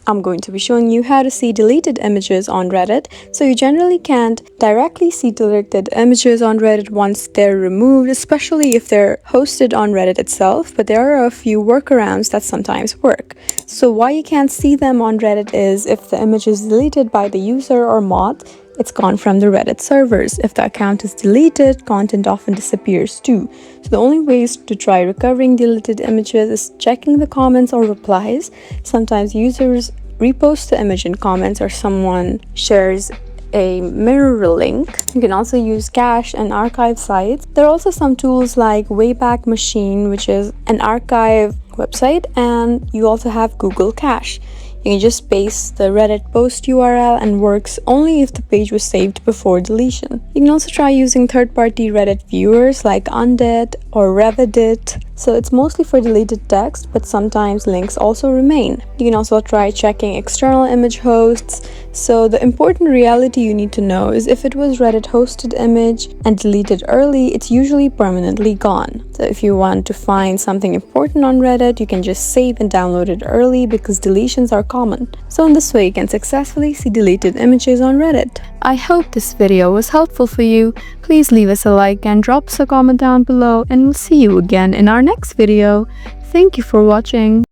I'm going to be showing you how to see deleted images on Reddit. So you generally can't directly see deleted images on Reddit once they're removed, especially if they're hosted on Reddit itself, but there are a few workarounds that sometimes work. So why you can't see them on Reddit is if the image is deleted by the user or mod, it's gone from the Reddit servers. If the account is deleted, content often disappears too. So the only ways to try recovering deleted images is checking the comments or replies. Sometimes users repost the image in comments or someone shares a mirror link. You can also use cache and archive sites. There are also some tools like Wayback Machine, which is an archive website, and you also have Google Cache. You can just paste the Reddit post URL and works only if the page was saved before deletion. You can also try using third-party Reddit viewers like Undead or Revidit. So it's mostly for deleted text, but sometimes links also remain. You can also try checking external image hosts. So the important reality you need to know is if it was Reddit hosted image and deleted early, it's usually permanently gone. So if you want to find something important on Reddit, you can just save and download it early because deletions are common. So in this way, you can successfully see deleted images on Reddit. I hope this video was helpful for you. Please leave us a like and drop us a comment down below, and we'll see you again in our next video. Thank you for watching.